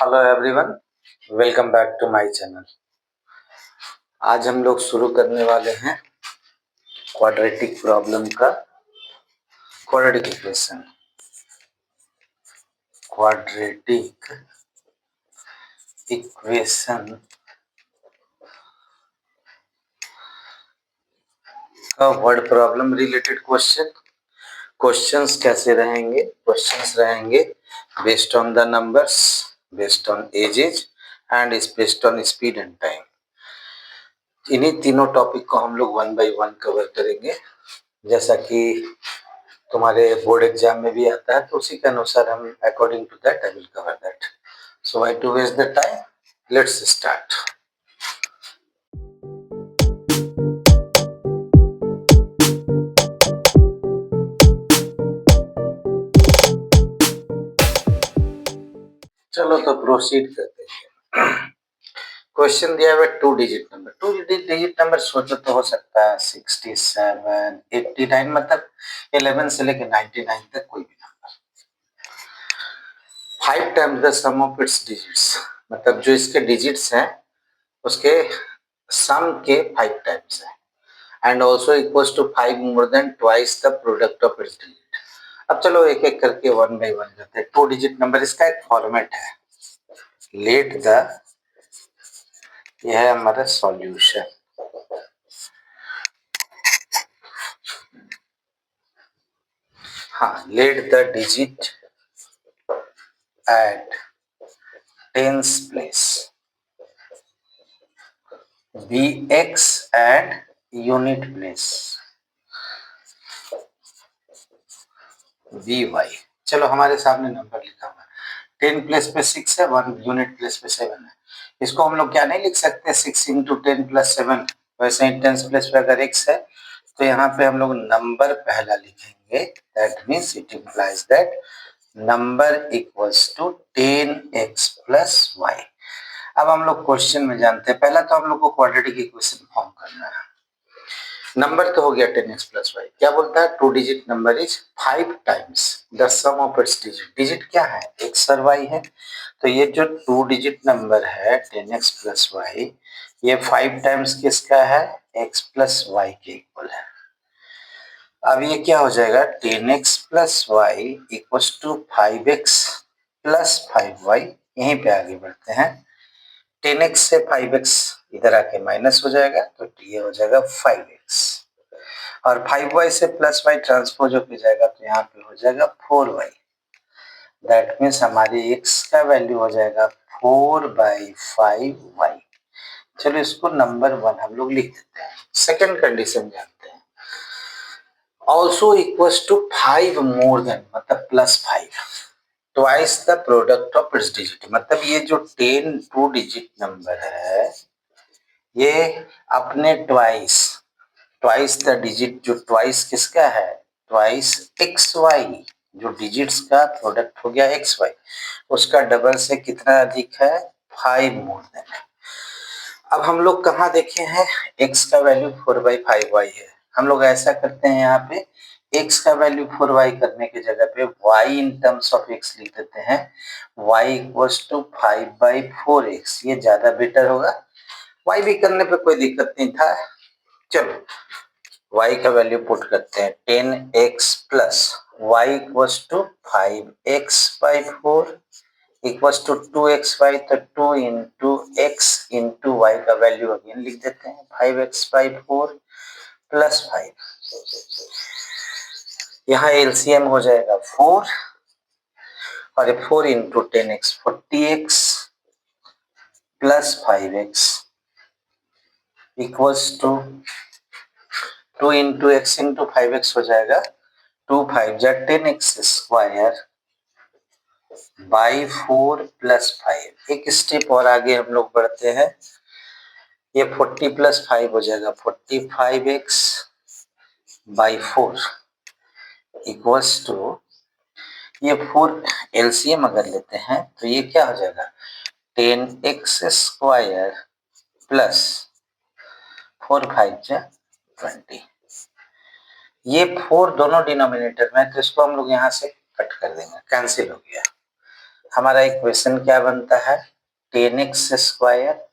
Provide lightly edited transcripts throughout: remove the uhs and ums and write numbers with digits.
Hello everyone, welcome back to my channel. आज हम लोग शुरू करने वाले हैं क्वाड्रेटिक प्रॉब्लम का क्वाड्रेटिक इक्वेशन। क्वाड्रेटिक इक्वेशन का वर्ड प्रॉब्लम रिलेटेड क्वेश्चंस कैसे रहेंगे? क्वेश्चंस रहेंगे based on the numbers, based on ages and is based on speed and time. इन्हीं तीनों टॉपिक को हम लोग वन बाय वन कवर करेंगे, जैसा कि तुम्हारे बोर्ड एग्जाम में भी आता है, तो उसी के अनुसार हम according to that I will cover that. So why to waste the time, let's start. चलो तो प्रोसीड करते हैं। क्वेश्चन दिया हुआ 2 डिजिट नंबर। 2 डिजिट नंबर सोचो तो हो सकता है 67, 89, मतलब 11 से लेकर 99 तक कोई भी नंबर। 5 times the sum of its digits, मतलब जो इसके डिजिट्स हैं उसके सम के 5 टाइम्स है, and also equals to 5 more than twice the product of its digit. अब चलो एक एक करके वन बाय वन करते हैं। 2 डिजिट नंबर, इसका एक फॉर्मेट है, लेट द, यह है हमारा सॉल्यूशन। हाँ, let the digit at tens place be x and unit place be y. चलो हमारे सामने नंबर लिखा हुआ है, 10 प्लेस पे 6 है, 1 यूनिट प्लेस पे 7 है। इसको हम लोग क्या नहीं लिख सकते 6 इंटू 10 प्लस 7? वैसे ही 10 प्लेस पे अगर x है तो यहाँ पे हम लोग नंबर पहला लिखेंगे, that means it implies that number equals to 10x plus y। अब हम लोग क्वेश्चन में जानते हैं, पहला तो हम लोग को क्वाड्रेटिक इक्वेशन फॉर्म करना है। नंबर तो हो गया 10x प्लस वाई, क्या बोलता है 2 digit number is 5 times the sum of its digit. Digit क्या है, x और y है, तो ये जो 2 डिजिट नंबर है 10x प्लस वाई, ये 5 टाइम्स किसका है, x प्लस वाई के इक्वल है। अब ये क्या हो जाएगा 10x plus y equals to 5x plus 5y। यहीं पे आगे बढ़ते हैं, 10x से 5x इधर आके माइनस हो जाएगा, तो ये हो जाएगा 5x, और 5y से प्लस y ट्रांसपोज होके जाएगा, तो यहाँ पे हो जाएगा 4y। दैट मीन्स हमारी x का वैल्यू हो जाएगा 4/5y। चलो इसको नंबर 1 हम लोग लिख देते हैं। सेकेंड कंडीशन जानते हैं, also equals to 5 more than, मतलब plus 5 twice the product of its digit. मतलब ये जो 10 2 डिजिट नंबर है, ये अपने ट्वाइस द डिजिट, जो ट्वाइस किसका है, ट्वाइस एक्स वाई, जो डिजिट्स का प्रोडक्ट हो गया एक्स वाई, उसका डबल से कितना अधिक है, 5 मोर देन। अब हम लोग कहाँ देखे हैं, x का वैल्यू 4/5y है। हम लोग ऐसा करते हैं, यहाँ पे x का वैल्यू 4y करने की जगह पे y in terms of x लिख देते हैं, y इक्वल्स टू 5/4x। ये ज्यादा बेटर होगा, y भी करने पे कोई दिक्कत नहीं था। चलो y का वैल्यू पुट करते हैं, 10x plus y equals to 5x/4 equals to 2xy, तो 2 इंटू एक्स इंटू वाई का वैल्यू अगेन लिख देते हैं, 5x/4 प्लस 5। यहाँ एलसीएम हो जाएगा 4, और 4 into 10x 40x plus 5x equals to 2 into x into 5x हो जाएगा 2 5 जा 10x स्क्वायर बाई 4 प्लस 5। एक स्टेप और आगे हम लोग बढ़ते हैं, ये 40 प्लस 5 हो जाएगा 45x बाई 4 इक्वल्स टू, ये 4 एलसीएम अगर लेते हैं तो ये क्या हो जाएगा 10x स्क्वायर प्लस 4 5 जा 20। ये 4 दोनों डिनोमिनेटर में, तो इसको हम लोग यहाँ से कट कर देंगे, कैंसिल हो गया। हमारा इक्वेशन क्या बनता है, 10x स्क्वायर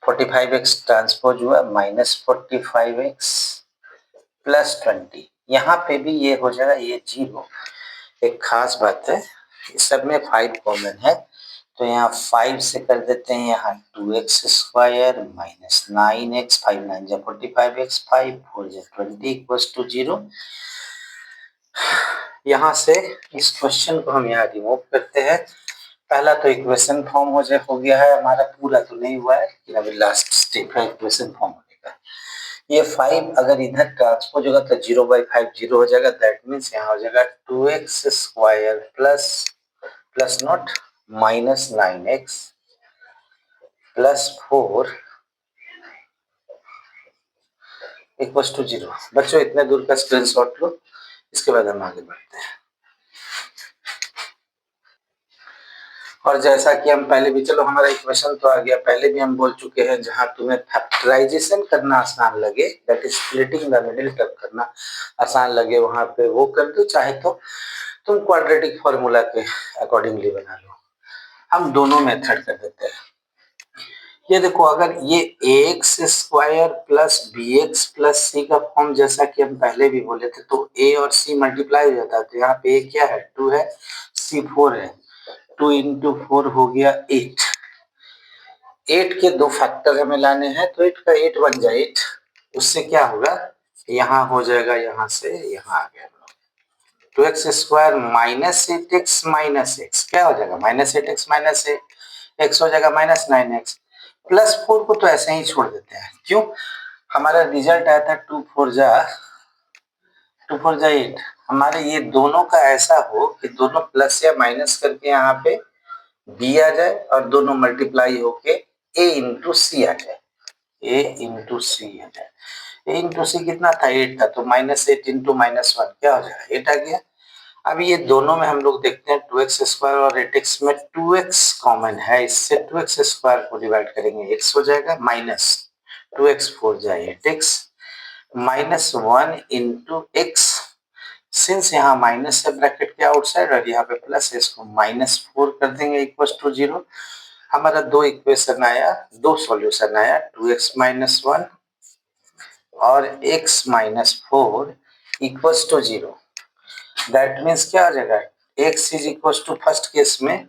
45x ट्रांसपोज हुआ माइनस 45x प्लस 20। यहाँ पे भी ये हो जाएगा, ये 0। एक खास बात है, इस सब में 5 कॉमन है, तो यहाँ 5 से कर देते हैं, यहाँ 2x स्क्वायर माइनस 9x, 5 9 जा 45x, 5 4 जा 20 इक्वल्स टू 0। यहाँ से इस क्वेश्चन को हम यहाँ रिमूव करते हैं। पहला तो इक्वेशन फॉर्म हो गया है हमारा, पूरा तो नहीं हुआ है लेकिन अभी लास्ट स्टेप है इक्वेशन फॉर्म होने का। ये 5 अगर इधर ट्रांसपोज होगा तो 0/5 0 हो जाएगा, दैट मीन्स यहाँ हो जाएगा 2x square plus not minus 9x plus 4 equals to 0। बच्चों इतने दूर का स्क्रीनशॉट लो, इसके बाद हम आगे बढ़ते हैं। और जैसा कि हम पहले भी, चलो हमारा इक्वेशन तो आ गया, पहले भी हम बोल चुके हैं, जहां तुम्हें फैक्टराइजेशन करना आसान लगे, that is splitting the middle term करना आसान लगे, वहां पे वो कर दो, चाहे तो तुम क्वाड्रेटिक फॉर्मूला के अकॉर्डिंगली बना लो। हम दोनों मेथड कर देते हैं। ये देखो, अगर ये ax square plus bx plus c का फॉर्म जैसा कि हम पहले भी बोले थे, तो a और c मल्टीप्लाई हो जाता है, तो यहाँ पे a क्या है, 2 है, c 4 है, 2 इंटू 4 हो गया 8। 8 के दो फैक्टर हमें लाने हैं, तो 8 का 8 बन जाए 8, उससे क्या होगा, यहाँ हो जाएगा, यहाँ से यहाँ आ गया 2x square minus 8x minus x, क्या हो जाएगा माइनस 8x माइनस x हो जाएगा माइनस 9x, प्लस 4 को तो ऐसे ही छोड़ देते हैं, क्यों, हमारा रिजल्ट आया था 2 4 जा 8। हमारे ये दोनों का ऐसा हो कि दोनों प्लस या माइनस करके यहाँ पे b आ जाए और दोनों मल्टीप्लाई होके a इंटू सी आ जाए, a इंटू सी आ जाए। a इंटू सी कितना था, 8 था, तो माइनस 8 इंटू माइनस 1 क्या हो जाएगा, 8 आ गया। अब ये दोनों में हम लोग देखते हैं 2x स्क्वायर और 8x में 2x कॉमन है, इससे 2x स्क्वायर को डिवाइड करेंगे x हो जाएगा, माइनस 2x 4 जाए 8x minus 1 into x, since यहाँ माइनस है ब्रैकेट के आउटसाइड और यहाँ पे प्लस है, इसको माइनस 4 कर देंगे इक्वल टू 0। हमारा दो इक्वेशन आया, दो सॉल्यूशन आया, 2x माइनस 1 और x minus 4 equals to 0। That means क्या हो जाएगा, x is equal to first case में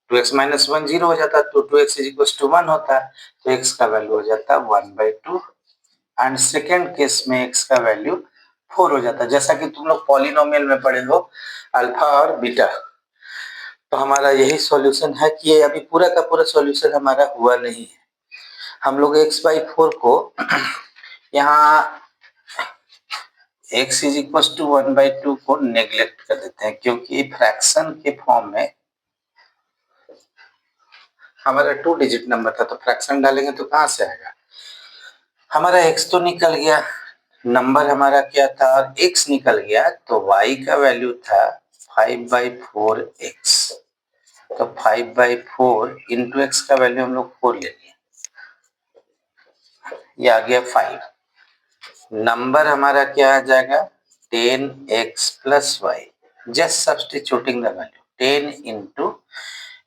2x माइनस 1 0 हो जाता, तो 2x इज इक्वल टू 1 होता, तो x का वैल्यू हो जाता 1/2 एंड सेकेंड केस में x का वैल्यू 4 हो जाता। जैसा कि तुम लोग पॉलिनोमियल में पढ़े हो अल्फा और बीटा, तो हमारा यही सॉल्यूशन है कि ये अभी पूरा का पूरा सॉल्यूशन हमारा हुआ नहीं है। हम लोग x/4 को यहाँ x इज इक्वल टू 1/2 को नेग्लेक्ट कर देते हैं, क्योंकि फ्रैक्शन के फॉर्म में हमारा 2 डिजिट नंबर था, तो फ्रैक्शन डालेंगे तो कहाँ से आएगा, हमारा x तो निकल गया, नंबर हमारा क्या था, x निकल गया, तो y का वैल्यू था 5/4x, तो 5/4 इंटू एक्स का वैल्यू हम लोग 4 ले लिए, ये आ गया 5। नंबर हमारा क्या आ जाएगा 10x plus y, just substituting the value, 10 into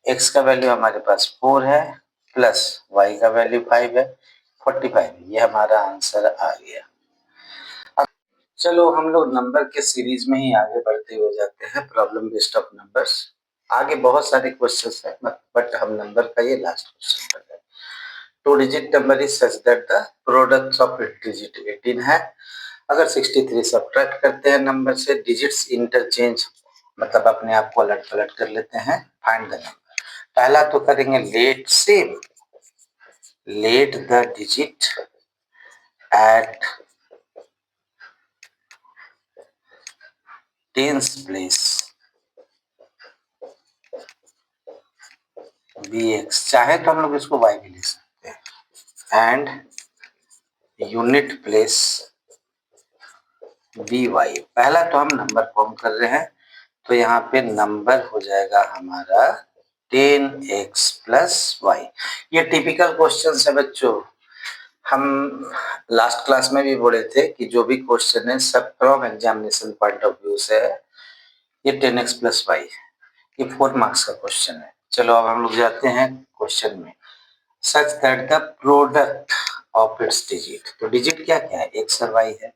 x का वैल्यू हमारे पास 4 है प्लस वाई का वैल्यू 5 है, 45, ये हमारा आंसर आ गया। चलो हम लोग नंबर के सीरीज में ही आगे बढ़ते हुए जाते हैं, प्रॉब्लम बेस्ड ऑफ नंबर्स। आगे बहुत सारे क्वेश्चंस हैं, बट हम नंबर का ये लास्ट क्वेश्चन कर रहे हैं। 2 digit number is such that the product of digit 18 है। अगर 63 सब्ट्रैक्ट करते हैं नंबर से, डिजिट्स इंटरचेंज मतलब अपने आप को अलट पलट कर लेते हैं, फाइंड द नंबर। पहला तो करेंगे let the digit at tens place bx, चाहे तो हम लोग इसको y भी लिख सकते हैं, एंड यूनिट प्लेस by। पहला तो हम नंबर फॉर्म कर रहे हैं, तो यहाँ पे नंबर हो जाएगा हमारा 10x प्लस वाई। ये टिपिकल क्वेश्चन है बच्चों, हम लास्ट क्लास में भी बोले थे कि जो भी क्वेश्चन है सब from examination point of view से है। ये 10x प्लस वाई, ये 4 मार्क्स का क्वेश्चन है। चलो अब हम लोग जाते हैं क्वेश्चन में। Such that the product of its digit, तो डिजिट क्या क्या है, एक्स और वाई है,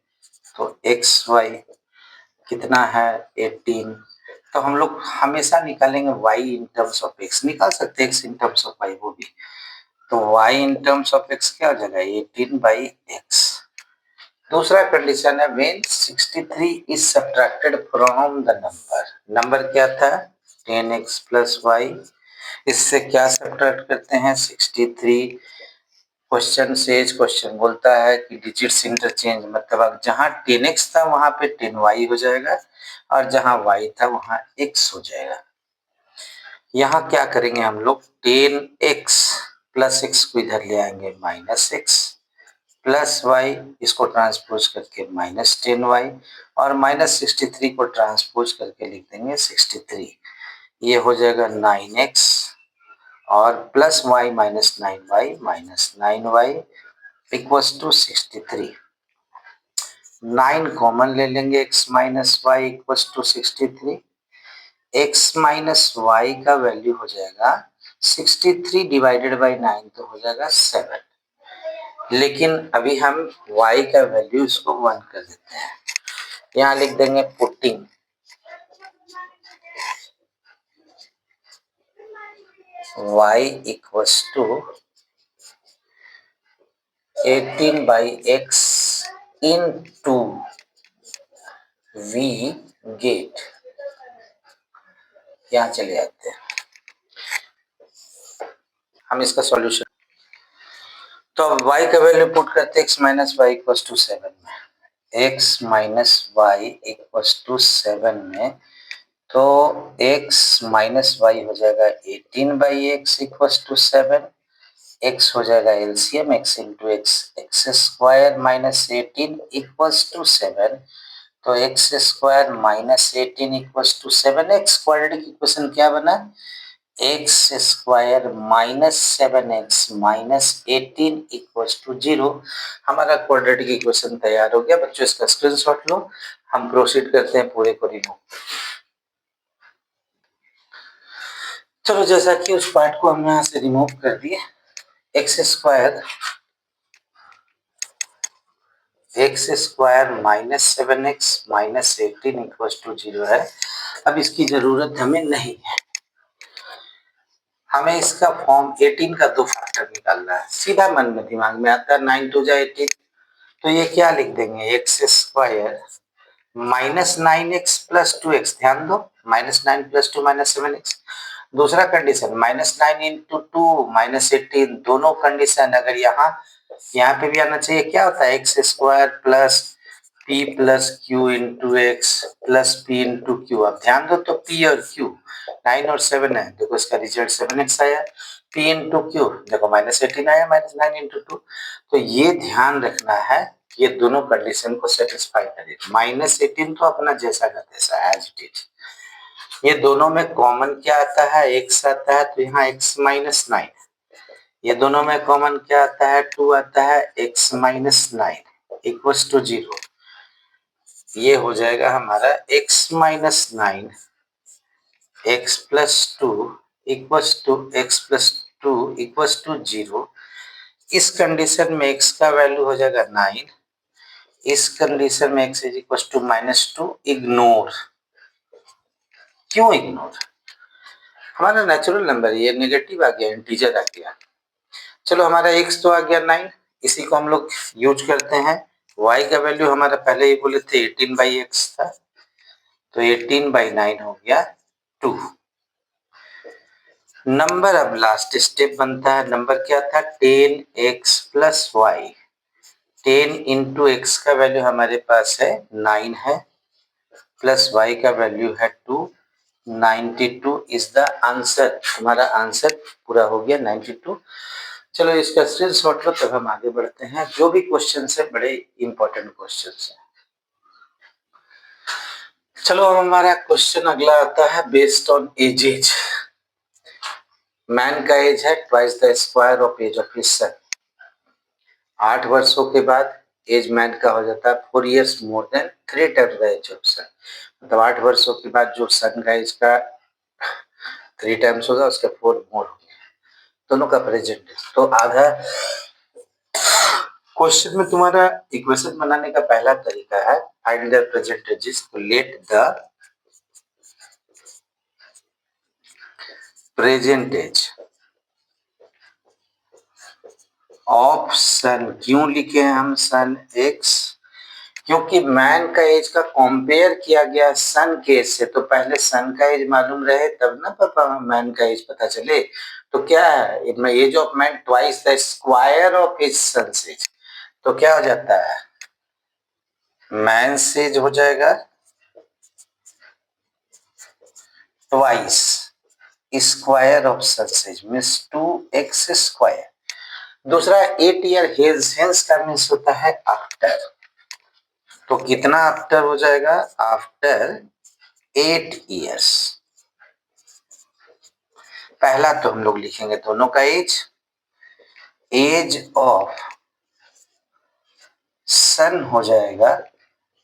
तो एक्स वाई कितना है 18। तो हम लोग हमेशा निकालेंगे y in terms of x, निकाल सकते हैं x in terms of y वो भी, तो y in terms of x क्या हो जाएगा 18/x। दूसरा कंडीशन है when 63 is subtracted from the number, number क्या था 10x प्लस y, इससे क्या सब्ट्रैक्ट करते हैं 63। क्वेश्चन बोलता है कि डिजिट्स इंटरचेंज, मतलब अब जहां 10x था वहां पे 10y हो जाएगा और जहां y था वहां x हो जाएगा। यहाँ क्या करेंगे हम लोग 10x प्लस x को इधर ले आएंगे माइनस x प्लस y, इसको ट्रांसपोज करके माइनस 10y और माइनस 63 को ट्रांसपोज करके लिख देंगे 63, ये हो जाएगा 9x और plus y minus 9y equals to 63। 9 common ले लेंगे, x minus y equals to 63, x minus y का वैल्यू हो जाएगा 63 डिवाइडेड बाई 9 तो हो जाएगा 7, लेकिन अभी हम y का वैल्यू इसको 1 कर देते हैं, यहाँ लिख देंगे putting y equals to 18/x into v गेट, यहाँ चले जाते हैं हम इसका सॉल्यूशन। तो अब y का वैल्यू पुट करते हैं x minus y equals to 7 में, x minus y equals to 7 में, तो x माइनस वाई हो जाएगा 18/x इक्वल्स टू 7, x हो जाएगा LCM x into x square minus 18 equals to 7, तो x square minus 18 equals to 7x, quadratic equation क्या बना x square minus 7x minus 18 equals to 0। हमारा क्वाड्रेटिक इक्वेशन तैयार हो गया बच्चों, इसका स्क्रीनशॉट लो, हम प्रोसीड करते हैं पूरे को रिमूव। चलो जैसा कि उस पार्ट को हम यहाँ से रिमूव कर दिए, X square minus 7x minus 18 equals to 0 है। अब इसकी जरूरत हमें नहीं है, हमें इसका फॉर्म 18 का 2 फैक्टर निकालना है, सीधा मन में दिमाग में आता है 9 2 जा 18, तो ये क्या लिख देंगे x square minus 9x plus 2x, ध्यान दो माइनस 9 प्लस 2 माइनस 7x। दूसरा कंडीशन माइनस 9 इंटू 2 माइनस 18, दोनों कंडीशन अगर यहाँ पे भी आना चाहिए, क्या होता है x square plus P plus Q into x plus P into Q. अब ध्यान दो तो पी और क्यू 9 और 7 है, देखो इसका रिजल्ट 7x आया, पी इंटू क्यू देखो माइनस 18 आया माइनस 9 इंटू 2, तो ये ध्यान रखना है ये दोनों कंडीशन को सेटिस्फाई करेगा। माइनस 18 तो अपना जैसा का तैसा एज इट इज, ये दोनों में कॉमन क्या आता है x आता है, तो यहाँ x माइनस 9, ये दोनों में कॉमन क्या आता है 2 आता है, x माइनस 9 इक्वल्स टू 0, ये हो जाएगा हमारा x minus 9 x plus 2 equals to x plus 2 equals to 0। इस कंडीशन में x का वैल्यू हो जाएगा 9, इस कंडीशन में x is equal to -2, ignore, क्यों इग्नोर, हमारा नेचुरल नंबर ये नेगेटिव आ गया, इंटीजर आ गया। चलो हमारा x तो आ गया 9, इसी को हम लोग यूज करते हैं, y का वैल्यू हमारा पहले ही बोले थे 18/x था, तो 18/9 हो गया 2। नंबर अब लास्ट स्टेप बनता है, नंबर क्या था 10x plus Y, 10 into x का वैल्यू हमारे पास है 9 है, प्लस y का वैल्यू है 2, 92 इज द आंसर, हमारा आंसर पूरा हो गया 92। चलो इसका स्क्रीनशॉट लो, तब हम आगे बढ़ते हैं, जो भी क्वेश्चन है बड़े इंपॉर्टेंट क्वेश्चन है। चलो अब हमारा क्वेश्चन अगला आता है बेस्ड ऑन एजेज, मैन का एज है twice the square of age of his son, 8 वर्षों के बाद एज मैन का हो जाता है 4 years more than 3 times the age of son, मतलब 8 वर्षों के बाद जो सन का एज का 3 टाइम्स होगा, उसके 4 मोर हो गया, दोनों का प्रेजेंट है। तो आधा क्वेश्चन में तुम्हारा इक्वेशन बनाने का पहला तरीका है फाइंड द प्रेजेंट एजेस। तो let the present age of son, क्यों लिखे हैं हम सन एक्स? क्योंकि मैन का एज का कंपेयर किया गया सन के एज से, तो पहले सन का एज मालूम रहे तब ना पापा मैन का एज पता चले। तो क्या है, age of man twice the square of his son's age, तो क्या हो जाता है, मैन एज हो जाएगा twice square of son's age means 2x square. दूसरा 8 ईयर हेंस का मीन्स होता है आफ्टर, तो कितना आफ्टर हो जाएगा, आफ्टर 8 ईयर्स। पहला तो हम लोग लिखेंगे दोनों का एज ऑफ सन हो जाएगा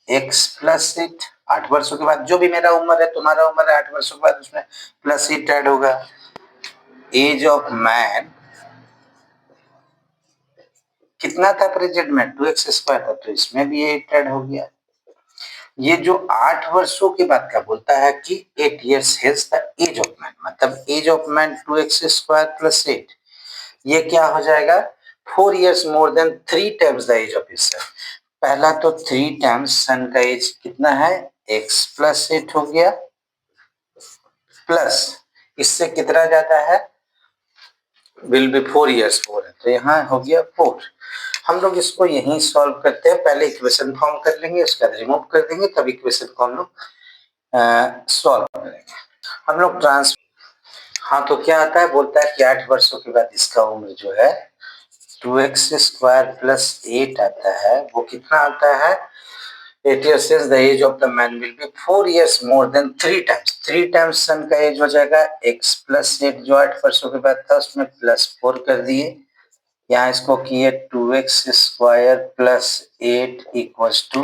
x प्लस 8, 8 वर्षों के बाद जो भी मेरा उम्र है तुम्हारा उम्र है 8 वर्षों के बाद उसमें प्लस 8 ऐड होगा। एज ऑफ मैन कितना था प्रेजेंट में, 2x स्क्वायर था, तो इसमें भी 8 ऐड हो गया। ये जो 8 वर्षों के बाद का बोलता है कि 8 years hence the age of man, मतलब age of man 2x square plus 8, ये क्या हो जाएगा 4 years more than 3 times the age of his son. पहला तो 3 टाइम्स सन का एज कितना है, x प्लस 8 हो गया, प्लस इससे कितना जाता है, विल बी 4 years मोर है, तो यहाँ हो गया 4। हम लोग इसको यहीं सॉल्व करते हैं, पहले इक्वेशन फॉर्म कर लेंगे, उसके बाद रिमूव कर देंगे, तब इक्वेशन को हम लोग सॉल्व करेंगे। हम लोग हाँ, तो क्या आता है, बोलता है कि 8 वर्षों के बाद इसका उम्र जो है 2x स्क्वायर प्लस 8 आता है, वो कितना आता है 8 years since the age of the man will be 4 years more than 3 times, 3 times सन का एज हो जाएगा x प्लस 8, जो 8 वर्षों के बाद था उसमें प्लस 4 कर दिए, यहाँ इसको किए 2x square plus 8 equals to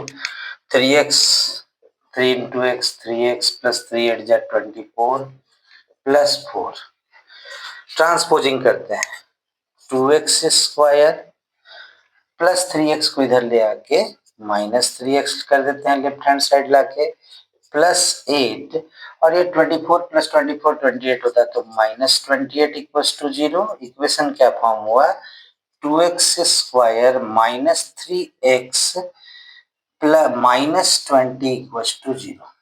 3x, 3 into X 3x plus 3 8 जा 24 प्लस 4। ट्रांसपोजिंग करते हैं, 2x स्क्वायर प्लस 3x को इधर ले आके माइनस 3x कर देते हैं लेफ्ट हैंड साइड लाके, प्लस 8, और ये 24 प्लस 24 28 होता है, तो माइनस 28 इक्वल्स टू 0। इक्वेशन क्या फॉर्म हुआ, 2x square minus 3x plus minus 20 equals to 0।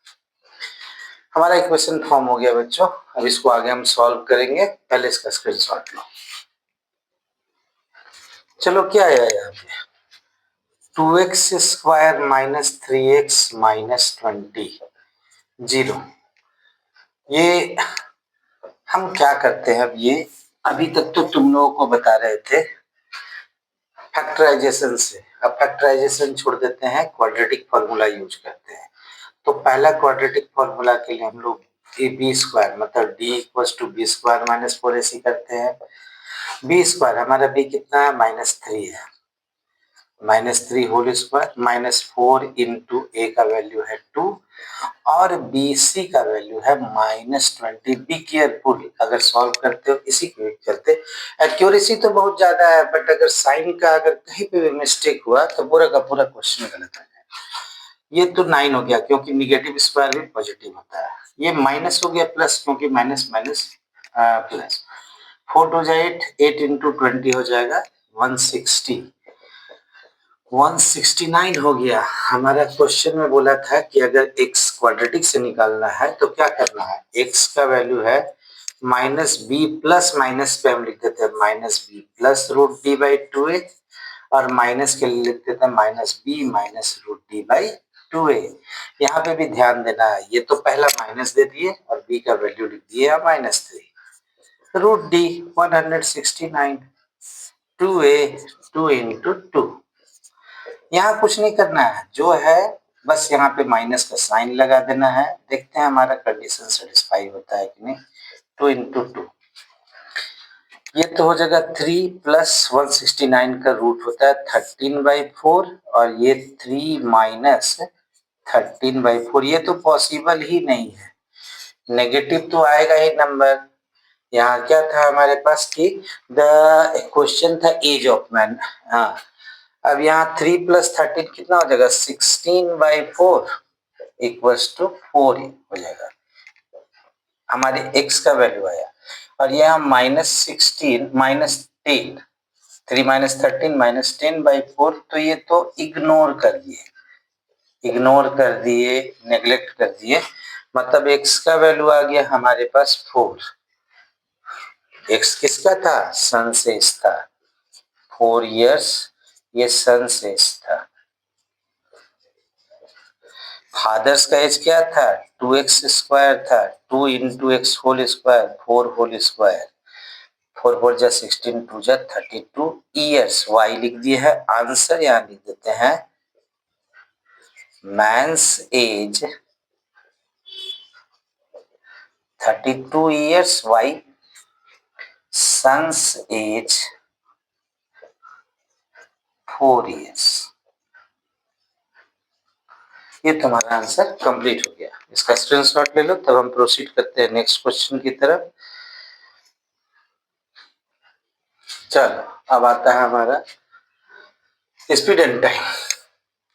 हमारा इक्वेशन फॉर्म हो गया बच्चों। अब इसको आगे हम सॉल्व करेंगे, पहले इसका स्क्रीनशॉट लो। चलो क्या आया यहाँ पे, 2x square minus 3x minus 20 0। ये हम क्या करते हैं, अब ये अभी तक तो तुम लोगों को बता रहे थे फैक्टराइजेशन से, अब फैक्टराइजेशन छोड़ देते हैं, क्वाड्रेटिक फॉर्मूला यूज करते हैं। तो पहला क्वाड्रेटिक फॉर्मूला के लिए हम लोग बी स्क्वायर मतलब d equals to B square minus 4ac करते हैं। बी स्क्वायर हमारा बी कितना है, -3 है, -3 होल स्क्वायर माइनस 4 इंटू ए का वैल्यू है 2 और बी सी का वैल्यू है -20। बी केयरफुल, अगर सॉल्व करते हो इसी को करते, एक्यूरेसी तो बहुत ज्यादा है, बट अगर साइन का अगर कहीं पे भी मिस्टेक हुआ तो पूरा का पूरा क्वेश्चन गलत है। ये तो 9 हो गया क्योंकि निगेटिव स्क्वायर भी पॉजिटिव होता है, ये माइनस हो गया प्लस क्योंकि minus minus plus, 4 two 8, 8 into 20 हो जाएगा 160, 169 हो गया। हमारा क्वेश्चन में बोला था कि अगर x क्वाड्रेटिक से निकालना है तो क्या करना है, x का वैल्यू है माइनस बी प्लस माइनस पे हम लिख देते हैं minus B plus root D by 2a, और माइनस के लिए लिख देते हैं minus B minus root D by 2a। यहाँ पे भी ध्यान देना है, ये तो पहला माइनस दे दिए और b का वैल्यू लिख दिए -3 रूट डी 169, 2a 2 इंटू 2। यहाँ कुछ नहीं करना है, जो है बस यहाँ पे माइनस का साइन लगा देना है। देखते हैं हमारा कंडीशन सेटिस्फाई होता है कि नहीं। 2 इंटू 2, ये तो हो जाएगा 3 प्लस 169 का रूट होता है 13/4, और ये 3 माइनस 13/4, ये तो पॉसिबल ही नहीं है, नेगेटिव तो आएगा ही नंबर, यहाँ क्या था हमारे पास कि द क्वेश्चन था एज ऑफ मैन। हाँ, अब यहाँ 3 + 13 कितना हो जाएगा 16/4 इक्वल्स टू 4 हो जाएगा। हमारे x का वैल्यू आया और यहाँ -16 -10 3 - 13 -10/4 तो ये तो इग्नोर कर दिए नेग्लेक्ट कर दिए, मतलब x का वैल्यू आ गया हमारे पास 4। x किसका था सनसेज था 4 इयर्स ये सनसेज था। फादर्स का एज क्या था 2x² था 2 × x whole square 4 whole square 4 4 जा 16 2 जा 32 इयर्स। y लिख दिए है आंसर यहाँ लिख देते हैं man's age 32 years y son's age 4 years. ये तुम्हारा आंसर कंप्लीट हो गया। इसका स्क्रीनशॉट ले लो तब हम प्रोसीड करते हैं नेक्स्ट क्वेश्चन की तरफ। चलो अब आता है हमारा स्पीड एंड टाइम।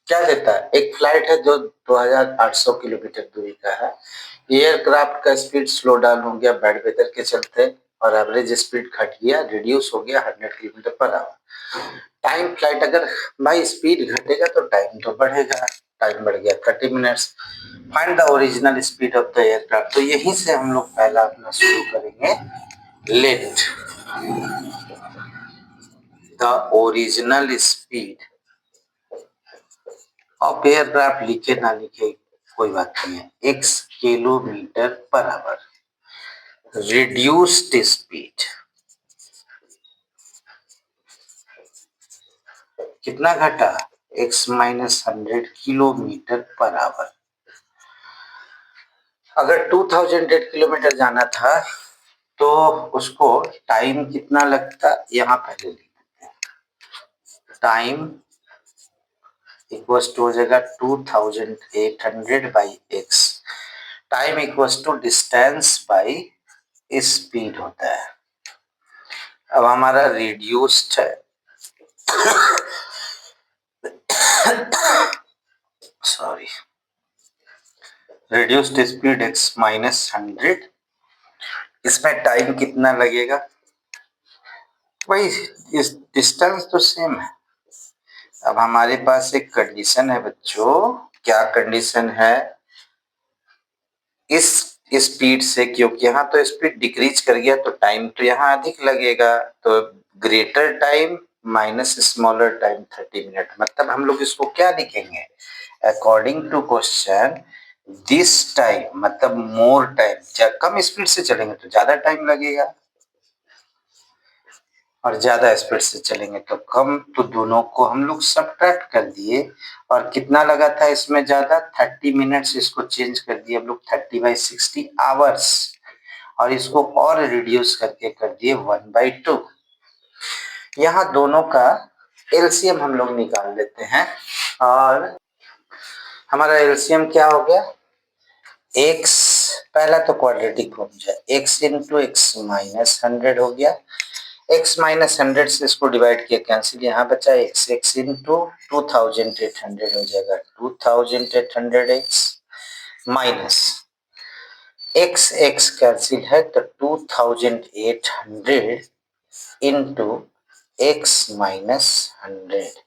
क्या देता है एक फ्लाइट है जो 2800 किलोमीटर दूरी का है। एयरक्राफ्ट का स्पीड स्लो डाउन हो गया बैड वेदर के चलते और एवरेज स्पीड घट गया रिड्यूस हो गया 100 किलोमीटर/आवर। टाइम फ्लाइट अगर भाई स्पीड घटेगा तो टाइम तो बढ़ेगा, टाइम बढ़ गया 30 minutes. Find the original speed of the aircraft. तो यहीं से हम लोग पहला अपना शुरू करेंगे। Let the original speed of aircraft लिखे ना लिखे कोई बात नहीं है, x किलोमीटर/आवर। रिड्यूस्ड स्पीड कितना घटा x - 100 किलोमीटर/आवर। अगर 2008 किलोमीटर जाना था तो उसको टाइम कितना लगता यहाँ पहले लिख देते हैं। टाइम इक्वल्स टू हो जाएगा 2800/x। Time equals to distance by speed होता है। अब हमारा रिड्यूस्ड है सॉरी रिड्यूस्ड स्पीड x - 100। इसमें टाइम कितना लगेगा भाई इस डिस्टेंस तो सेम है। अब हमारे पास एक कंडीशन है बच्चों, क्या कंडीशन है इस स्पीड से, क्योंकि यहाँ तो स्पीड डिक्रीज कर गया तो टाइम तो यहाँ अधिक लगेगा, तो greater time minus smaller time 30 minute. मतलब हम लोग इसको क्या लिखेंगे according to question this time मतलब मोर टाइम। कम स्पीड से चलेंगे तो ज्यादा टाइम लगेगा और ज्यादा स्पीड से चलेंगे तो कम, तो दोनों को हम लोग सब्ट्रैक्ट कर दिए और कितना लगा था इसमें ज्यादा 30 मिनट्स, इसको चेंज कर दिए हम लोग 30/60 आवर्स और इसको और रिड्यूस करके कर दिए 1/2। यहाँ दोनों का एलसीएम हम लोग निकाल लेते हैं और हमारा एलसीएम क्या हो गया x, पहला तो क्वाड्रेटिक फॉर्म है x × x - 100 हो गया। x - 100 से इसको डिवाइड किया कैंसिल, यहाँ बचा x × 2800 हो जाएगा 2800x माइनस x कैंसिल है तो 2800 × x - 100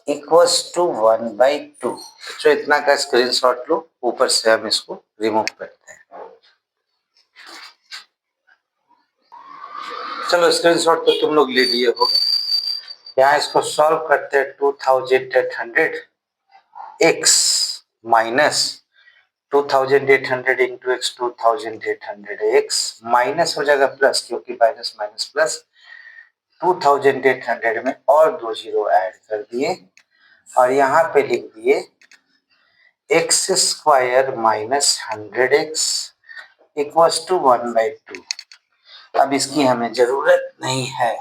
इक्वल्स टू 1/2। तो इतना का स्क्रीनशॉट लो, ऊपर से हम इसको रिमूव करते हैं। चलो स्क्रीनशॉट तो तुम लोग ले लिए होगे। यहाँ इसको सॉल्व करते हैं 2800 x minus 2800 × x 2800 x minus हो जाएगा प्लस, क्योंकि माइनस माइनस प्लस 2800 में और 2 जीरो ऐड कर दिए और यहाँ पे लिख दिए x² - 100x इक्वल्स टू 1/2। अब इसकी हमें जरूरत नहीं है,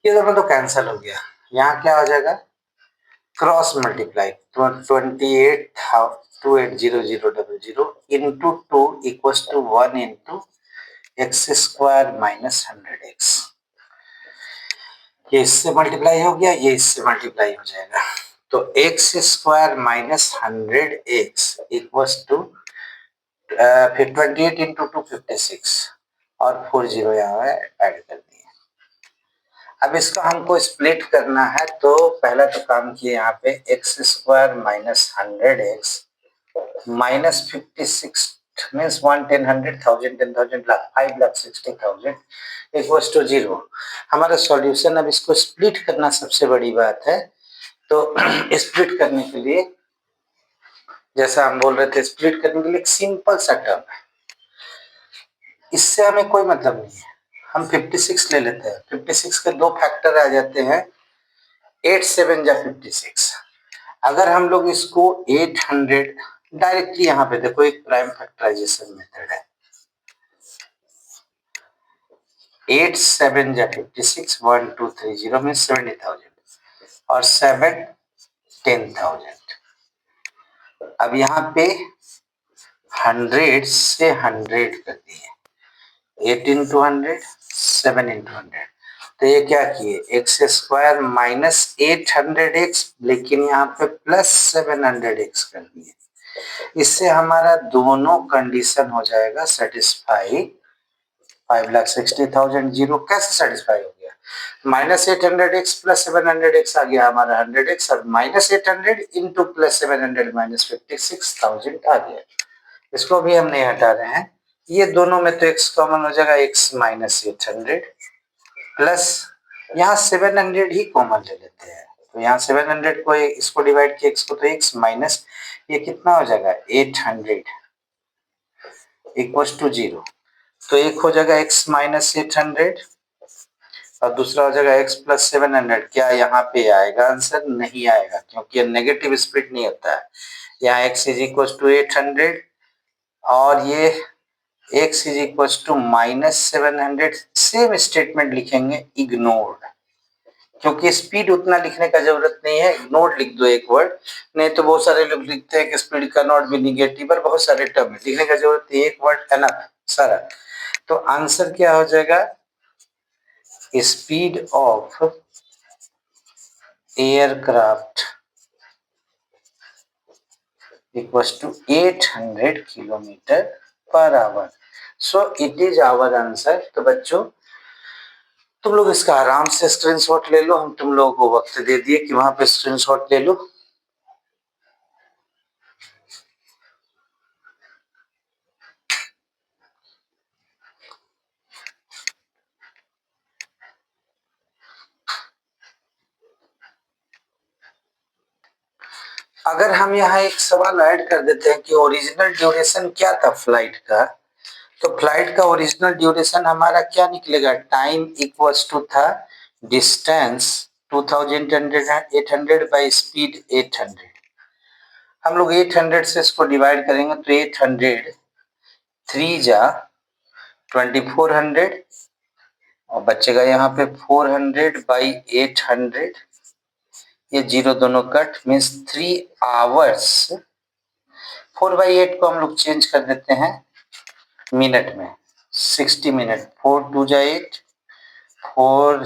ये दोनों तो कैंसिल हो गया। यहाँ क्या हो जाएगा cross multiply 28,280,000 into 2 equals to 1 into x square minus 100x। ये इससे मल्टीप्लाई हो गया, ये इससे मल्टीप्लाई हो जाएगा, तो x square minus 100x equals to फिर 28 इंटू 256 और 40 यहाँ ऐड कर दिए। अब इसका हमको स्प्लिट करना है, तो पहला तो काम किए यहाँ पे X square minus 100x minus 56 means 1 10 100 1000 10,000 lakh 5,60,000 equals to 0। हमारा सॉल्यूशन, अब इसको स्प्लिट करना सबसे बड़ी बात है। तो स्प्लिट करने के लिए, जैसा हम बोल रहे थे, स्प्लिट करने के लिए एक सिंपल सा टर्म है, इससे हमें कोई मतलब नहीं है। हम 56 ले लेते हैं, 56 के दो फैक्टर आ जाते हैं, 8 7 या 56। अगर हम लोग इसको 800 डायरेक्टली, यहाँ पे देखो एक प्राइम फैक्टराइजेशन मेथड है, 8 7 या 56 1 2 3 0 मीन 70,000 और 7 10,000। अब यहाँ पे 100 से 100 कर दिए, 8 इंटू 100 7 इंटू 100, तो ये क्या किए एक्स स्क्वायर माइनस 800x, लेकिन यहाँ पे प्लस 700x कर दिए। इससे हमारा दोनों कंडीशन हो जाएगा सेटिस्फाई। 5,60,000 जीरो कैसे सेटिस्फाई हो गया, माइनस 800x प्लस 700x आ गया हमारा 100x, और माइनस 800 इंटू प्लस 700 माइनस 56,000 आ गया। इसको भी हम नहीं हटा रहे हैं, ये दोनों में तो x कॉमन हो जाएगा, x माइनस 800 प्लस यहाँ 700 ही कॉमन ले लेते हैं, तो यहाँ 700 को इसको डिवाइड किया x को, तो x माइनस ये कितना हो जाएगा 800 इक्वल्स टू 0। तो एक हो जाएगा x माइनस 800 और दूसरा हो जाएगा x प्लस 700। क्या यहाँ पे आएगा आंसर? नहीं आएगा, क्योंकि ये नेगेटिव स्प्लिट नहीं होता है। यहाँ x इज इक्वल्स टू 800 और ये x is equals to minus 700। Same statement लिखेंगे इग्नोर्ड, क्योंकि स्पीड उतना लिखने का जरूरत नहीं है, इग्नोर्ड लिख दो एक वर्ड। नहीं तो बहुत सारे लोग लिखते हैं कि स्पीड का नॉट भी निगेटिव, और बहुत सारे टर्म लिखने का जरूरत नहीं, एक वर्ड एनफ सारा। तो आंसर क्या हो जाएगा, speed of aircraft equals to 800 kilometre per hour. So it is our answer. तो बच्चों, तुम लोग इसका आराम से स्क्रीनशॉट ले लो, हम तुम लोगों को वक्त दे दिए कि वहां पे स्क्रीनशॉट ले लो। अगर हम यहाँ एक सवाल ऐड कर देते हैं कि ओरिजिनल ड्यूरेशन क्या था फ्लाइट का, तो फ्लाइट का ओरिजिनल ड्यूरेशन हमारा क्या निकलेगा, टाइम इक्वल्स टू था डिस्टेंस 2800 बाई स्पीड 800। हम लोग 800 से इसको डिवाइड करेंगे, तो 800 3 जा 2400 और बचेगा यहाँ पे 400 बाई 800, ये जीरो दोनों कट मीन्स 3 आवर्स। 4/8 को हम लोग चेंज कर देते हैं मिनट में, 60 मिनट, 4 2 जा 8, 4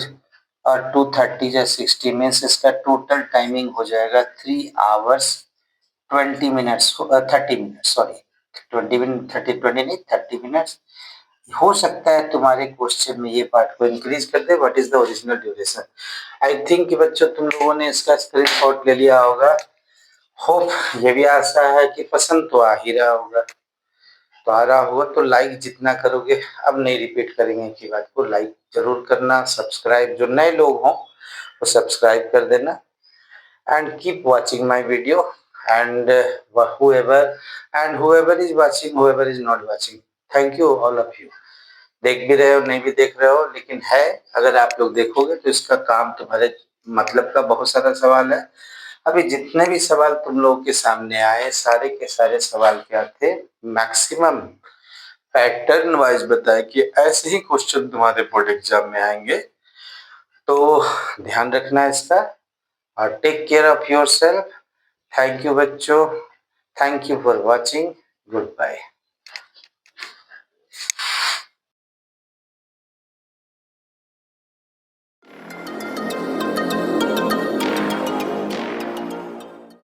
और 2 30 जा 60 मीन्स इसका टोटल टाइमिंग हो जाएगा 3 hours 20 minutes 30 minute, sorry 20 minute 20 नहीं 30 मिनट्स। हो सकता है तुम्हारे क्वेश्चन में ये पार्ट को इंक्रीज कर दे, what is the original duration. I think बच्चों तुम लोगों ने इसका स्क्रीनशॉट ले लिया होगा। होप ये भी आशा है कि पसंद तो आ ही रहा होगा, तो आ रहा होगा तो लाइक जितना करोगे, अब नहीं रिपीट करेंगे की बात को, लाइक जरूर करना, सब्सक्राइब जो नए लोग हों वो सब्सक्राइब कर देना, and keep watching my video, and whoever is watching, whoever is not watching, thank you all of you। देख भी रहे हो नहीं भी देख रहे हो, लेकिन है, अगर आप लोग देखोगे तो इसका काम तुम्हारे मतलब का बहुत सारा सवाल है। अभी जितने भी सवाल तुम लोगों के सामने आए, सारे के सारे सवाल क्या थे, मैक्सिमम पैटर्न वाइज बताए कि ऐसे ही क्वेश्चन तुम्हारे बोर्ड एग्जाम में आएंगे, तो ध्यान रखना इसका। और take care of yourself. Thank you बच्चों, thank you for watching, good bye.